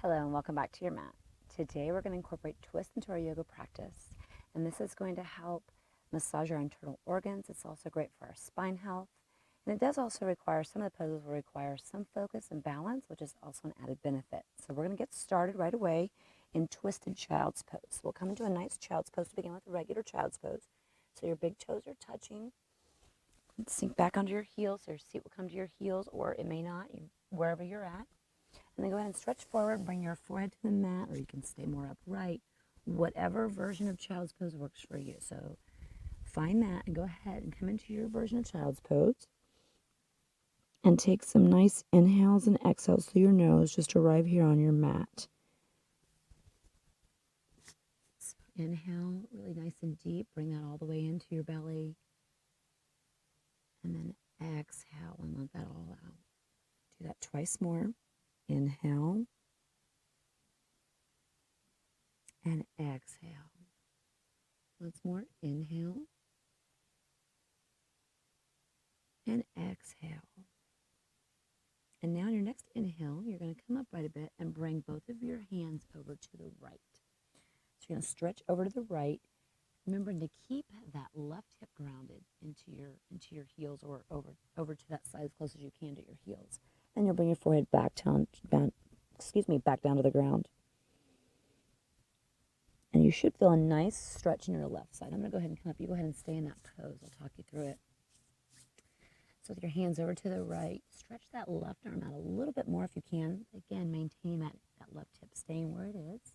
Hello and welcome back to your mat. Today we're going to incorporate twist into our yoga practice, and this is going to help massage our internal organs. It's also great for our spine health, and it does also require, some of the poses will require some focus and balance, which is also an added benefit. So we're going to get started right away in twisted child's pose. So we'll come into a nice child's pose to begin with, a regular child's pose. So your big toes are touching. Sink back onto your heels. Your seat will come to your heels, or it may not, wherever you're at. And then go ahead and stretch forward, bring your forehead to the mat, or you can stay more upright. Whatever version of child's pose works for you. So find that and go ahead and come into your version of child's pose. And take some nice inhales and exhales through your nose. Just arrive here on your mat. So inhale really nice and deep. Bring that all the way into your belly. And then exhale and let that all out. Do that twice more. Inhale and exhale. Once more, inhale and exhale. And now in your next inhale, you're going to come upright a bit and bring both of your hands over to the right. So you're going to stretch over to the right, remembering to keep that left hip grounded into your heels, or over to that side as close as you can to your heels. And you'll bring your forehead back down to the ground. And you should feel a nice stretch in your left side. I'm going to go ahead and come up. You go ahead and stay in that pose. I'll talk you through it. So with your hands over to the right, stretch that left arm out a little bit more if you can. Again, maintain that left hip staying where it is.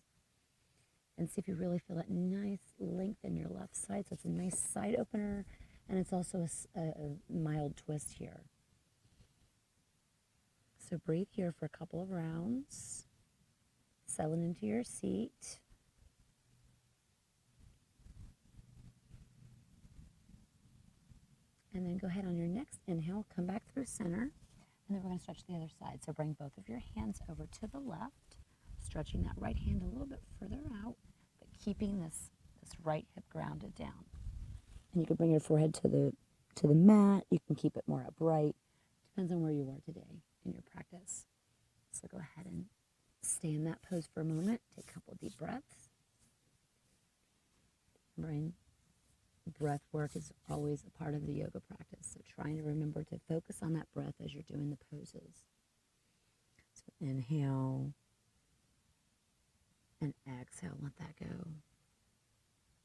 And see if you really feel that nice length in your left side. So it's a nice side opener, and it's also a mild twist here. So breathe here for a couple of rounds. Settle into your seat. And then go ahead on your next inhale, come back through center, and then we're going to stretch the other side. So bring both of your hands over to the left, stretching that right hand a little bit further out, but keeping this right hip grounded down. And you can bring your forehead to the mat. You can keep it more upright. Depends on where you are today in your practice. So go ahead and stay in that pose for a moment. Take a couple of deep breaths. Breath work is always a part of the yoga practice. So trying to remember to focus on that breath as you're doing the poses. So inhale and exhale. Let that go.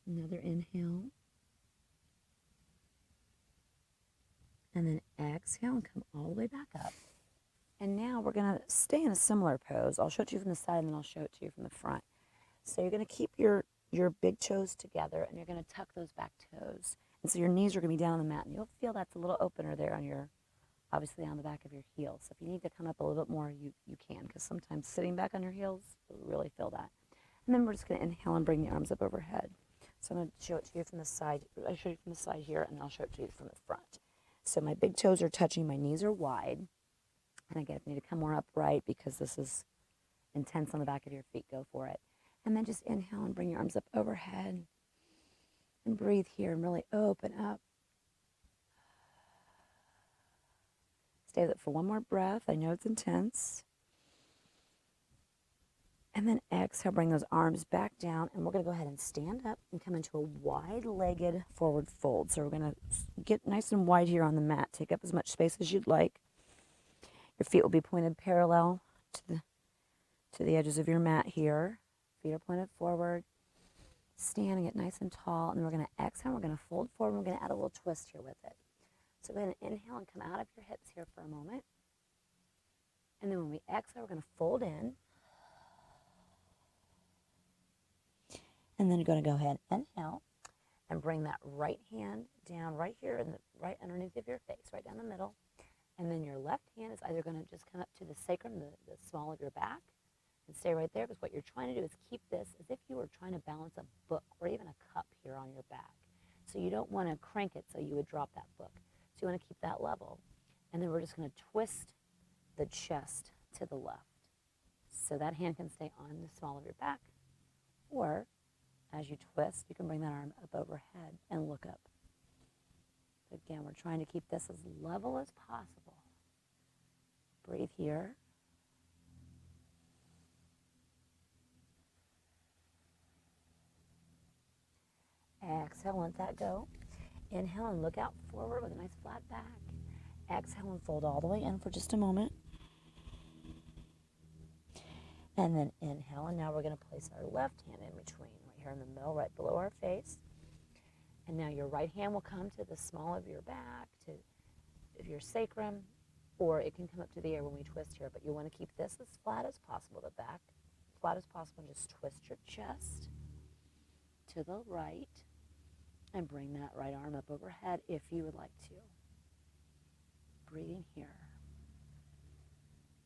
Another inhale. And then exhale and come all the way back up. And now we're going to stay in a similar pose. I'll show it to you from the side, and then I'll show it to you from the front. So you're going to keep your big toes together, and you're going to tuck those back toes. And so your knees are going to be down on the mat, and you'll feel that's a little opener there obviously on the back of your heels. So if you need to come up a little bit more, you can, because sometimes sitting back on your heels, you'll really feel that. And then we're just going to inhale and bring the arms up overhead. So I'm going to show it to you from the side. I show you from the side here, and then I'll show it to you from the front. So my big toes are touching, my knees are wide. And again, if you need to come more upright because this is intense on the back of your feet, go for it. And then just inhale and bring your arms up overhead. And breathe here and really open up. Stay with it for one more breath. I know it's intense. And then exhale, bring those arms back down. And we're going to go ahead and stand up and come into a wide-legged forward fold. So we're going to get nice and wide here on the mat. Take up as much space as you'd like. Your feet will be pointed parallel to the edges of your mat here. Feet are pointed forward. Stand and get nice and tall. And then we're going to exhale. We're going to fold forward. And we're going to add a little twist here with it. So go ahead and inhale and come out of your hips here for a moment. And then when we exhale, we're going to fold in. And then you're going to go ahead and inhale and bring that right hand down right here, right underneath of your face, right down the middle. And then your left hand is either going to just come up to the sacrum, the small of your back, and stay right there, because what you're trying to do is keep this as if you were trying to balance a book or even a cup here on your back. So you don't want to crank it so you would drop that book. So you want to keep that level. And then we're just going to twist the chest to the left. So that hand can stay on the small of your back, or as you twist, you can bring that arm up overhead and look up. Again, we're trying to keep this as level as possible. Breathe here. Exhale, let that go. Inhale and look out forward with a nice flat back. Exhale and fold all the way in for just a moment. And then inhale, and now we're going to place our left hand in between, right here in the middle, right below our face. And now your right hand will come to the small of your back, to your sacrum, or it can come up to the air when we twist here, but you want to keep this as flat as possible, the back flat as possible, and just twist your chest to the right and bring that right arm up overhead if you would like to. Breathing here,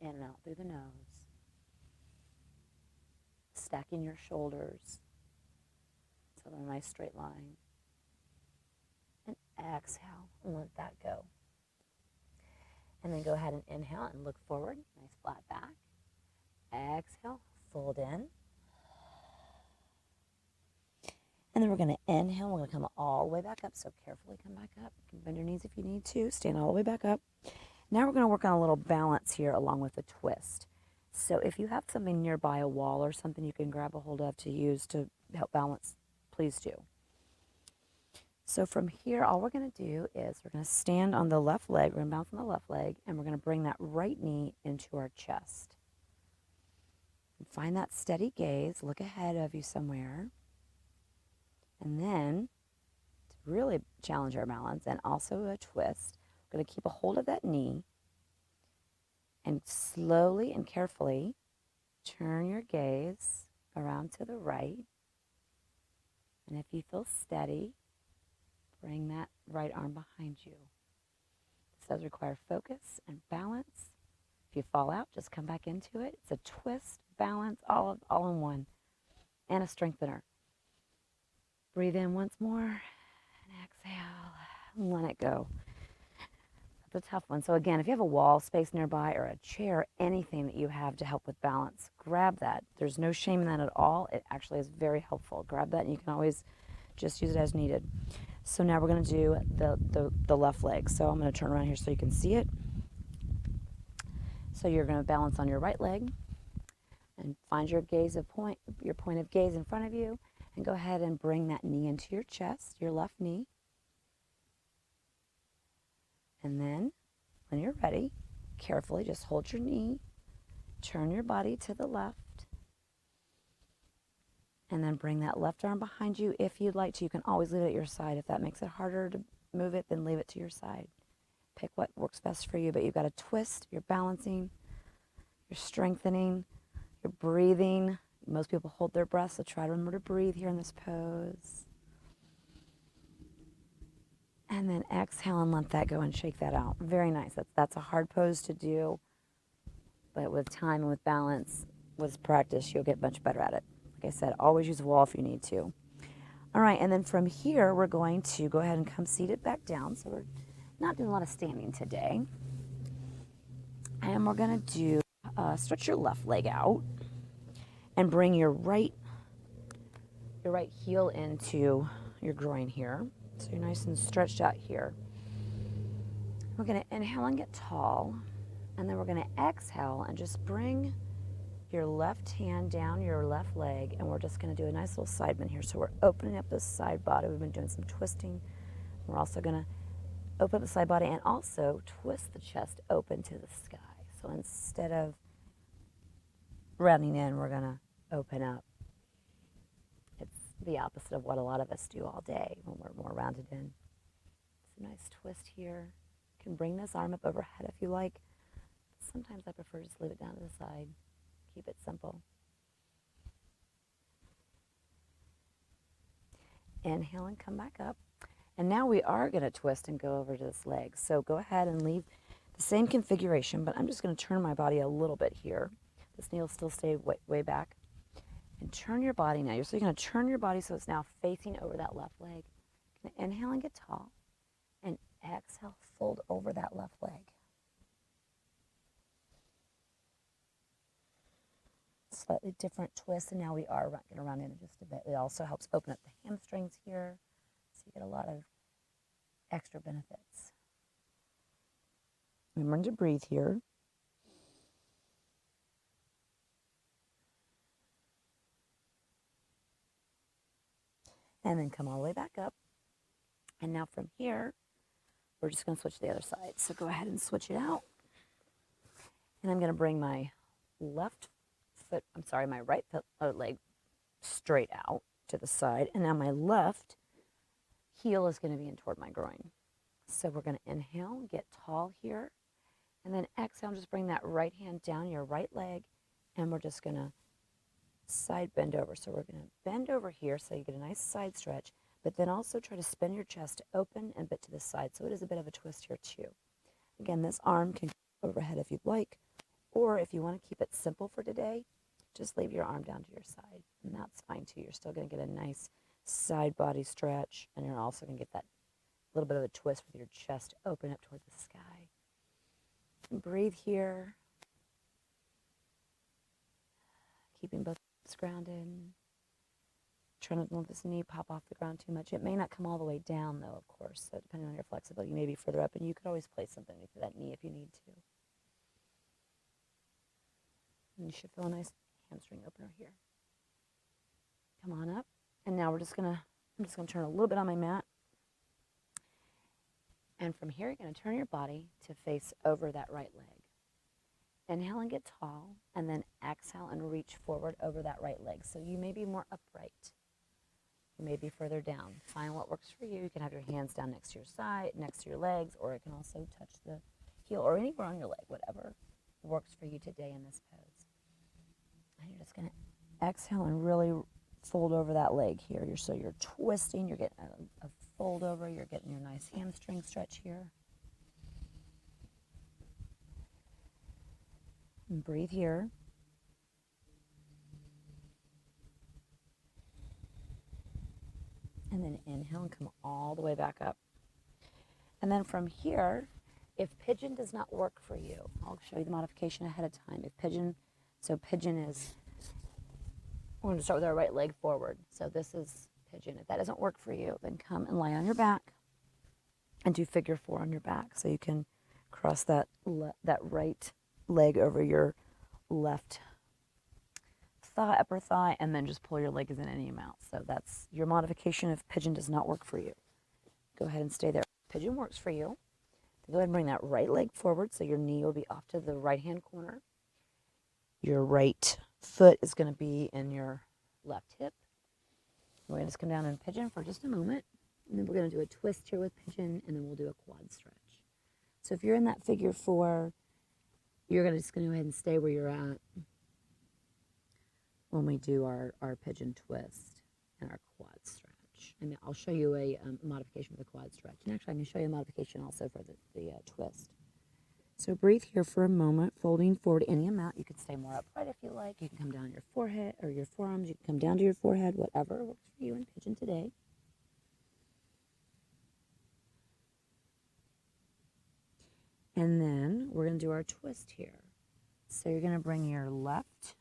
in and out through the nose. Stacking your shoulders so they're a nice straight line. And exhale and let that go. And then go ahead and inhale and look forward, nice flat back. Exhale, fold in. And then we're going to inhale, we're going to come all the way back up, so carefully come back up. You can bend your knees if you need to, stand all the way back up. Now we're going to work on a little balance here along with the twist. So if you have something nearby, a wall or something you can grab a hold of to use to help balance, please do. So from here, all we're going to do is we're going to stand on the left leg, we're going to bounce on the left leg, and we're going to bring that right knee into our chest. And find that steady gaze, look ahead of you somewhere. And then, to really challenge our balance and also a twist, we're going to keep a hold of that knee and slowly and carefully turn your gaze around to the right. And if you feel steady, bring that right arm behind you. This does require focus and balance. If you fall out, just come back into it. It's a twist, balance, all in one, and a strengthener. Breathe in once more, and exhale, and let it go. That's a tough one. So again, if you have a wall space nearby or a chair, anything that you have to help with balance, grab that. There's no shame in that at all. It actually is very helpful. Grab that, and you can always just use it as needed. So now we're going to do the left leg. So I'm going to turn around here so you can see it. So you're going to balance on your right leg and find your point of gaze in front of you. And go ahead and bring that knee into your chest, your left knee. And then, when you're ready, carefully just hold your knee, turn your body to the left, and then bring that left arm behind you. If you'd like to, you can always leave it at your side. If that makes it harder to move it, then leave it to your side. Pick what works best for you, but you've got to twist, you're balancing, you're strengthening, you're breathing. Most people hold their breath, so try to remember to breathe here in this pose. And then exhale and let that go and shake that out. Very nice. That's a hard pose to do, but with time and with balance, with practice, you'll get much better at it. Like I said, always use a wall if you need to. All right, and then from here, we're going to go ahead and come seated back down. So we're not doing a lot of standing today. And we're going to do, stretch your left leg out. And bring your right heel into your groin here. So you're nice and stretched out here. We're going to inhale and get tall. And then we're going to exhale and just bring your left hand down your left leg. And we're just going to do a nice little side bend here. So we're opening up the side body. We've been doing some twisting. We're also going to open up the side body and also twist the chest open to the sky. So instead of rounding in, we're going to open up. It's the opposite of what a lot of us do all day when we're more rounded in. It's a nice twist here. You can bring this arm up overhead if you like. Sometimes I prefer to just leave it down to the side. Keep it simple. Inhale and come back up. And now we are going to twist and go over to this leg. So go ahead and leave the same configuration, but I'm just going to turn my body a little bit here. This knee will still stay way back. And turn your body now. So you're going to turn your body so it's now facing over that left leg. Inhale and get tall. And exhale, fold over that left leg. Slightly different twist, and now we are going to round in just a bit. It also helps open up the hamstrings here, so you get a lot of extra benefits. Remember to breathe here. and then come all the way back up. And now from here, we're just going to switch to the other side. So go ahead and switch it out. And I'm going to bring my my right leg straight out to the side. And now my left heel is going to be in toward my groin. So we're going to inhale, get tall here. And then exhale, just bring that right hand down your right leg. And we're just going to side bend over. So we're going to bend over here so you get a nice side stretch, but then also try to spin your chest open and a bit to the side. So it is a bit of a twist here too. Again, this arm can go overhead if you'd like, or if you want to keep it simple for today, just leave your arm down to your side, and that's fine too. You're still going to get a nice side body stretch, and you're also going to get that little bit of a twist with your chest open up toward the sky. And breathe here, keeping both hips grounded. Try not to let this knee pop off the ground too much. It may not come all the way down, though, of course. So depending on your flexibility, you may be further up, and you could always place something with that knee if you need to. And you should feel a nice hamstring opener here. Come on up. And now I'm just gonna turn a little bit on my mat. And from here, you're gonna turn your body to face over that right leg. Inhale and get tall, and then exhale and reach forward over that right leg. So you may be more upright. You may be further down. Find what works for you. You can have your hands down next to your side, next to your legs, or it can also touch the heel or anywhere on your leg, whatever works for you today in this pose. And you're just going to exhale and really fold over that leg here. You're twisting, you're getting a fold over, you're getting your nice hamstring stretch here. And breathe here. And then inhale and come all the way back up. And then from here, if pigeon does not work for you, I'll show you the modification ahead of time. Pigeon is, we're going to start with our right leg forward. So this is pigeon. If that doesn't work for you, then come and lie on your back and do figure 4 on your back. So you can cross that right leg over your left thigh, upper thigh, and then just pull your legs in any amount. So that's your modification if pigeon does not work for you. Go ahead and stay there. Pigeon works for you. Then go ahead and bring that right leg forward so your knee will be off to the right-hand corner. Your right foot is going to be in your left hip. We're going to just come down in pigeon for just a moment. And then we're going to do a twist here with pigeon, and then we'll do a quad stretch. So if you're in that figure 4, you're just going to go ahead and stay where you're at when we do our pigeon twist and our quad stretch. And I'll show you a modification for the quad stretch. And actually, I'm going to show you a modification also for the twist. So breathe here for a moment, folding forward any amount. You can stay more upright if you like. You can come down your forehead or your forearms. You can come down to your forehead, whatever works for you in pigeon today. And then we're going to do our twist here. So you're going to bring your left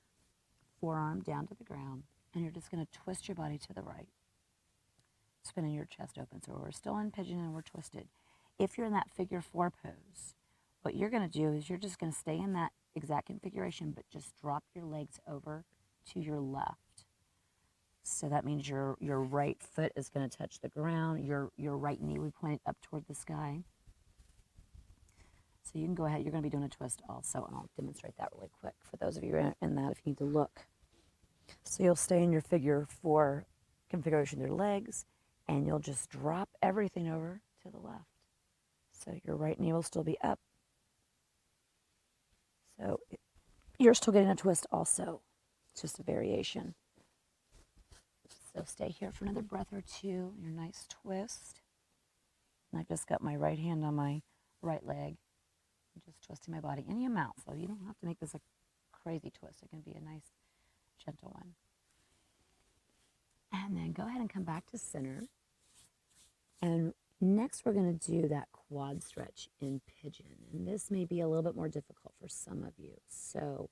forearm down to the ground, and you're just going to twist your body to the right, spinning your chest open. So we're still in pigeon and we're twisted. If you're in that figure 4 pose, what you're going to do is you're just going to stay in that exact configuration, but just drop your legs over to your left. So that means your right foot is going to touch the ground. Your right knee will be pointed up toward the sky. So you can go ahead. You're going to be doing a twist also, and I'll demonstrate that really quick for those of you in that if you need to look. So you'll stay in your figure 4 configuration with your legs, and you'll just drop everything over to the left. So your right knee will still be up. So you're still getting a twist also. It's just a variation. So stay here for another breath or two. Your nice twist. And I've just got my right hand on my right leg. I'm just twisting my body any amount. So you don't have to make this a crazy twist. It can be a nice, gentle one. And then go ahead and come back to center. And next we're going to do that quad stretch in pigeon. And this may be a little bit more difficult for some of you. So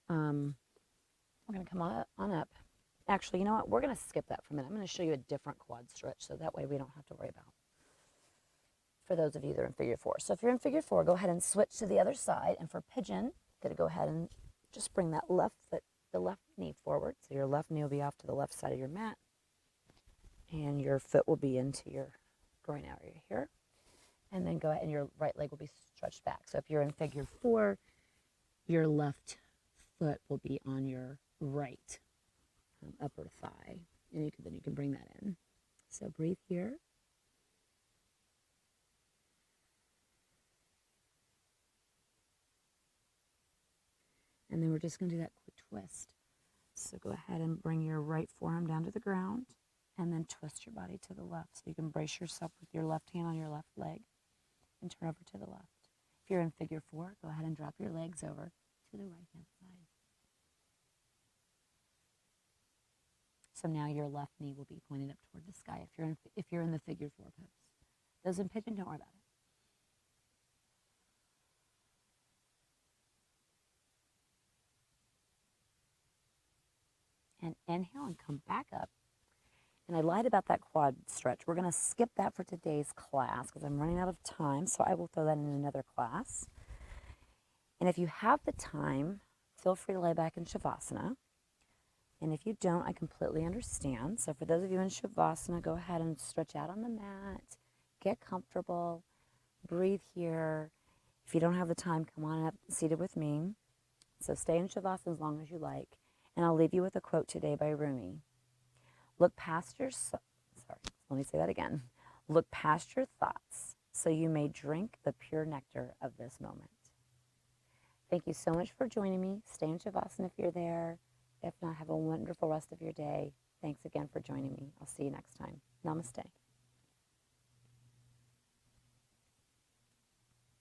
we're going to come on up. Actually, you know what? We're going to skip that for a minute. I'm going to show you a different quad stretch so that way we don't have to worry about for those of you that are in figure 4. So if you're in figure 4, go ahead and switch to the other side. And for pigeon, going to go ahead and just bring that left foot, the left knee forward. So your left knee will be off to the left side of your mat. And your foot will be into your groin area here. And then go ahead and your right leg will be stretched back. So if you're in figure 4, your left foot will be on your right upper thigh. And then you can bring that in. So breathe here. And then we're just going to do that quick twist. So go ahead and bring your right forearm down to the ground and then twist your body to the left. So you can brace yourself with your left hand on your left leg and turn over to the left. If you're in figure 4, go ahead and drop your legs over to the right-hand side. So now your left knee will be pointed up toward the sky if you're in the figure 4 pose. Those in pigeon, don't worry about it. And inhale and come back up. And I lied about that quad stretch. We're going to skip that for today's class because I'm running out of time, so I will throw that in another class. And if you have the time, feel free to lay back in Shavasana. And if you don't, I completely understand. So for those of you in Shavasana, go ahead and stretch out on the mat. Get comfortable. Breathe here. If you don't have the time, come on up seated with me. So stay in Shavasana as long as you like. And I'll leave you with a quote today by Rumi. Look past your thoughts so you may drink the pure nectar of this moment. Thank you so much for joining me. Stay in Shavasana if you're there. If not, have a wonderful rest of your day. Thanks again for joining me. I'll see you next time. Namaste.